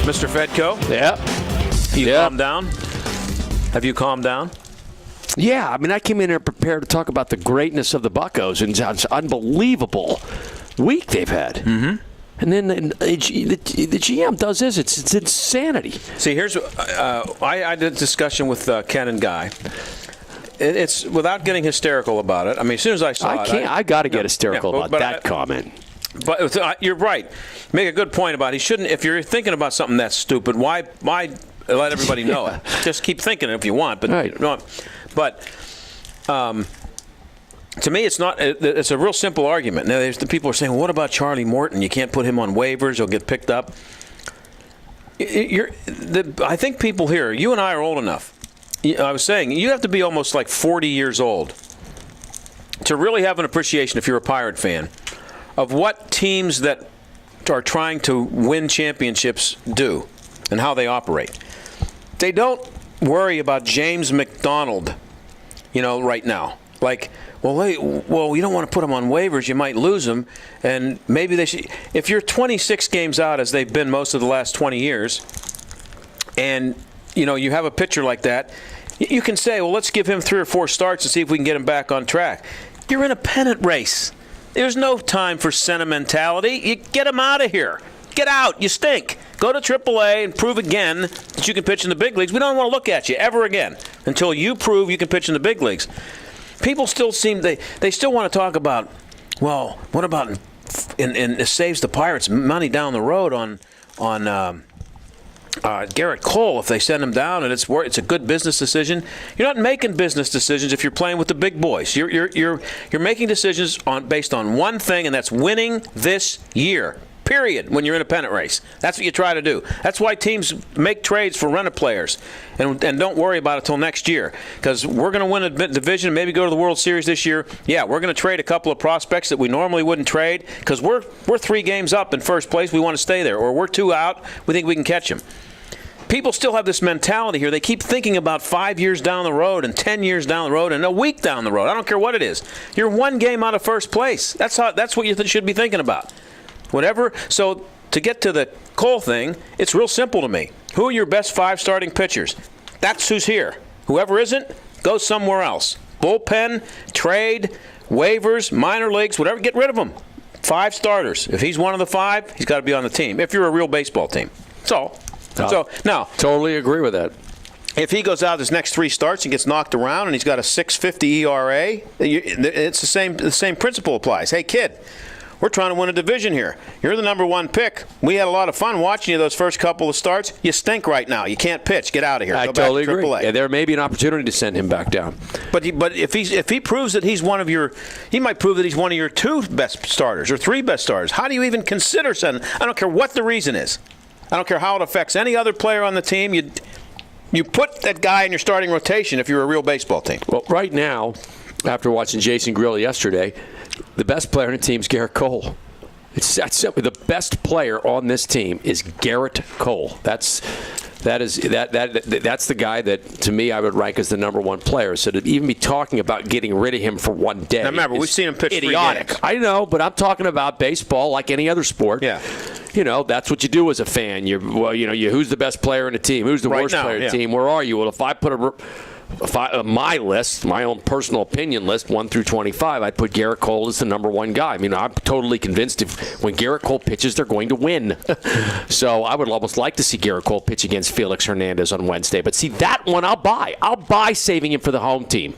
Mr. Fedko? Yeah. You calmed down? Have you calmed down? Yeah, I mean, I came in here prepared to talk about the greatness of the Buccos, and it's an unbelievable week they've had. Mm-hmm. And then the GM does this. It's insanity. See, here's I did a discussion with Ken and Guy. It's without getting hysterical about it. I mean, as soon as I saw I got to get hysterical about that comment. But you're right. You make a good point about he shouldn't. If you're thinking about something that's stupid, why let everybody know it? Just keep thinking it if you want. But right. No. But to me, it's not. It's a real simple argument. Now, the people are saying, well, "What about Charlie Morton? You can't put him on waivers; he'll get picked up." I think people here, you and I are old enough. I was saying you have to be almost like 40 years old to really have an appreciation, if you're a Pirate fan, of what teams that are trying to win championships do and how they operate. They don't worry about James McDonald, right now. Like, well, you don't want to put him on waivers. You might lose him. And maybe they should. If you're 26 games out, as they've been most of the last 20 years, and, you have a pitcher like that, you can say, well, let's give him 3 or 4 starts and see if we can get him back on track. You're in a pennant race. There's no time for sentimentality. You get him out of here. Get out. You stink. Go to AAA and prove again that you can pitch in the big leagues. We don't want to look at you ever again until you prove you can pitch in the big leagues. People still they still want to talk about, well, what about and it saves the Pirates money down the road on Gerrit Cole if they send him down, and it's a good business decision. You're not making business decisions if you're playing with the big boys. You're making decisions based on one thing, and that's winning this year. Period. When you're in a pennant race, that's what you try to do. That's why teams make trades for rented players, and don't worry about it till next year, because we're going to win a division, maybe go to the World Series this year. Yeah, we're going to trade a couple of prospects that we normally wouldn't trade because we're 3 games up in first place. We want to stay there, or we're 2 out. We think we can catch them. People still have this mentality here. They keep thinking about 5 years down the road and 10 years down the road and a week down the road. I don't care what it is. You're 1 game out of first place. That's what you should be thinking about. Whatever. So to get to the Cole thing, it's real simple to me. Who are your best 5 starting pitchers? That's who's here. Whoever isn't, go somewhere else. Bullpen, trade, waivers, minor leagues, whatever. Get rid of them. 5 starters. If he's one of the 5, he's got to be on the team. If you're a real baseball team. So now, totally agree with that. If he goes out his next 3 starts and gets knocked around and he's got a 6.50 ERA, it's the same principle applies. Hey, kid, we're trying to win a division here. You're the number 1 pick. We had a lot of fun watching you those first couple of starts. You stink right now. You can't pitch. Get out of here. I totally agree. Yeah, there may be an opportunity to send him back down. But if he proves that he's he might prove that he's one of your 2 best starters or 3 best starters. How do you even consider sending? I don't care what the reason is. I don't care how it affects any other player on the team. You put that guy in your starting rotation if you're a real baseball team. Well, right now, after watching Jason Grill yesterday, the best player on the team is Gerrit Cole. It's that simple. The best player on this team is Gerrit Cole. That's the guy that, to me, I would rank as the number 1 player. So to even be talking about getting rid of him for 1 day, now remember, we've seen him pitch idiotic. 3 games. I know, but I'm talking about baseball like any other sport. Yeah. That's what you do as a fan. Who's the best player in the team? Who's the worst player in the team? Where are you? Well, if I put my list, my own personal opinion list, 1 through 25, I'd put Gerrit Cole as the number 1 guy. I mean, I'm totally convinced when Gerrit Cole pitches, they're going to win. So I would almost like to see Gerrit Cole pitch against Felix Hernandez on Wednesday. But see, that one I'll buy. I'll buy saving him for the home team.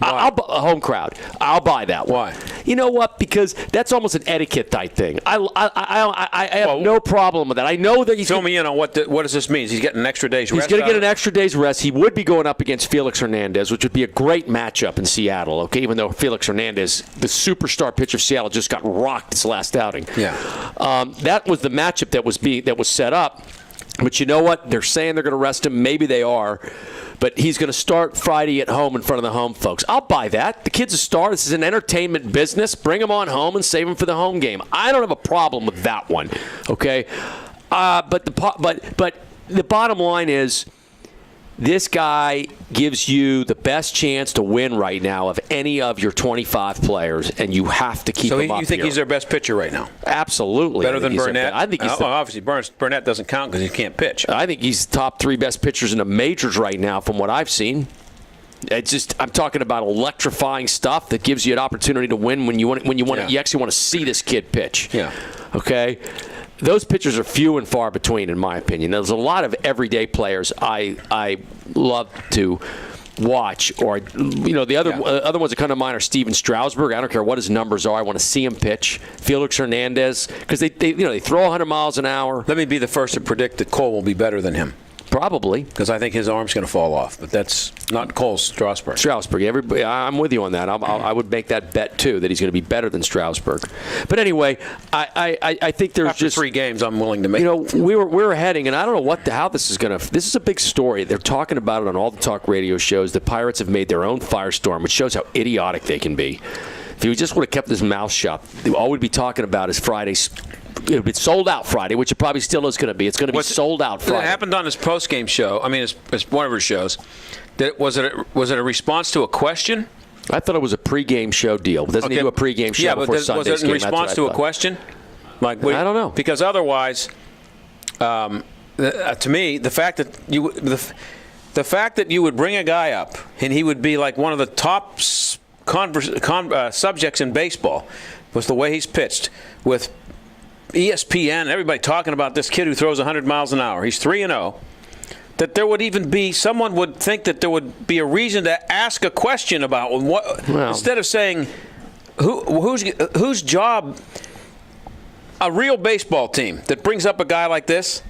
Home crowd. I'll buy that one. Why? You know what? Because that's almost an etiquette type thing. I have no problem with that. I know that he's... Fill me in on what does this mean? He's getting an extra day's rest? He's going to get an extra day's rest. He would be going up against Felix Hernandez, which would be a great matchup in Seattle, okay? Even though Felix Hernandez, the superstar pitcher of Seattle, just got rocked his last outing. Yeah. That was the matchup that was set up. But you know what? They're saying they're going to rest him. Maybe they are. But he's going to start Friday at home in front of the home folks. I'll buy that. The kid's a star. This is an entertainment business. Bring him on home and save him for the home game. I don't have a problem with that one, okay? But the bottom line is This guy gives you the best chance to win right now of any of your 25 players, and you have to keep him up. So you think he's their best pitcher right now? Absolutely. Better than Burnett? I think he's obviously Burnett doesn't count because he can't pitch. I think he's top 3 best pitchers in the majors right now from what I've seen. I'm talking about electrifying stuff that gives you an opportunity to win when you actually want to see this kid pitch. Yeah. Okay? Those pitchers are few and far between, in my opinion. There's a lot of everyday players I love to watch, or the other ones that come to mind are Steven Strasburg. I don't care what his numbers are. I want to see him pitch. Felix Hernandez, because they throw 100 miles an hour. Let me be the first to predict that Cole will be better than him. Probably. Because I think his arm's going to fall off. But that's not Cole's Strasburg. Everybody, I'm with you on that. I would make that bet, too, that he's going to be better than Strasburg. But anyway, I think there's After 3 games, I'm willing to make. We were heading, and I don't know how this is going to. This is a big story. They're talking about it on all the talk radio shows. The Pirates have made their own firestorm, which shows how idiotic they can be. If he just would have kept his mouth shut, all we'd be talking about is Friday's. It would be sold out Friday, which it probably still is going to be. It's going to be sold out Friday. It happened on his post-game show. I mean, it's one of his shows. Was it a response to a question? I thought it was a pregame show deal. Doesn't he do a pregame show before Sunday's game? Was it in response to a question? I don't know. Because otherwise, to me, the fact that you would bring a guy up and he would be like one of the top subjects in baseball was the way he's pitched with ESPN and everybody talking about this kid who throws 100 miles an hour. He's 3-0. That there would even be someone would think that there would be a reason to ask a question about what instead of saying whose job. A real baseball team that brings up a guy like this.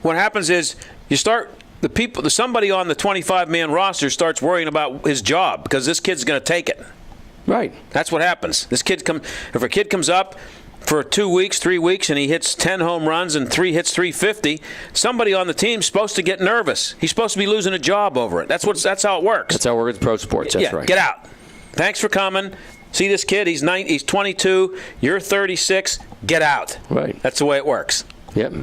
What happens is you start somebody on the 25-man roster starts worrying about his job because this kid's going to take it. Right. That's what happens. If a kid comes up for 2 weeks, 3 weeks, and he hits 10 home runs and hits 350, somebody on the team's supposed to get nervous. He's supposed to be losing a job over it. That's how it works. That's how it works in pro sports. That's right. Get out. Thanks for coming. See this kid? He's 22. You're 36. Get out. Right. That's the way it works. Yep.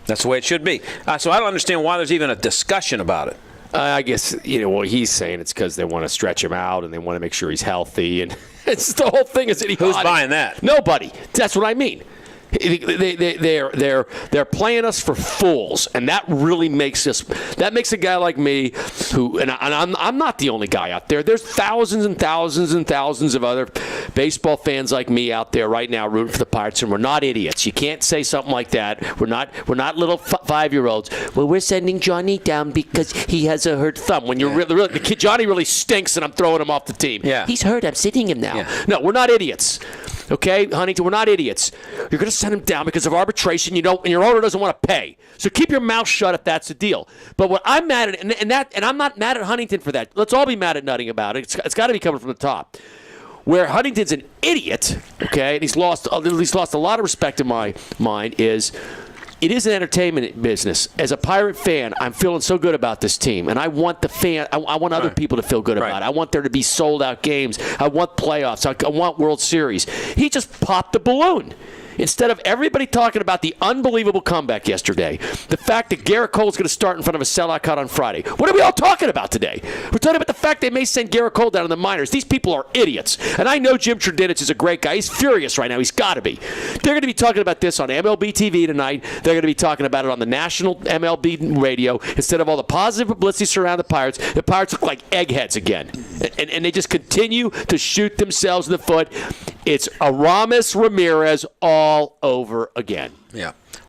That's the way it should be. So I don't understand why there's even a discussion about it. I guess, what he's saying it's because they want to stretch him out and they want to make sure he's healthy. And it's the whole thing is idiotic. Who's buying that? Nobody. That's what I mean. They're playing us for fools, and that really makes a guy like me who, and I'm not the only guy out there. There's thousands and thousands and thousands of other baseball fans like me out there right now rooting for the Pirates, and we're not idiots. You can't say something like that. We're not little 5-year-olds. Well, we're sending Johnny down because he has a hurt thumb. When you're really the kid, Johnny really stinks, and I'm throwing him off the team. Yeah. He's hurt. I'm sitting him now. Yeah. No, we're not idiots. Okay, Huntington, we're not idiots. You're going to send him down because of arbitration, and your owner doesn't want to pay. So keep your mouth shut if that's the deal. But what I'm mad at, and I'm not mad at Huntington for that. Let's all be mad at Nutting about it. It's got to be coming from the top. Where Huntington's an idiot, okay, and he's lost a lot of respect in my mind, is it is an entertainment business. As a Pirate fan, I'm feeling so good about this team, and I want I want other people to feel good about it. I want there to be sold-out games. I want playoffs. I want World Series. He just popped the balloon. Instead of everybody talking about the unbelievable comeback yesterday, the fact that Gerrit Cole's going to start in front of a sellout crowd on Friday. What are we all talking about today? We're talking about the fact they may send Gerrit Cole down in the minors. These people are idiots. And I know Jim Trudinich is a great guy. He's furious right now. He's got to be. They're going to be talking about this on MLB TV tonight. They're going to be talking about it on the national MLB radio. Instead of all the positive publicity surrounding the Pirates look like eggheads again. And they just continue to shoot themselves in the foot. It's Aramis Ramirez all over again. Yeah.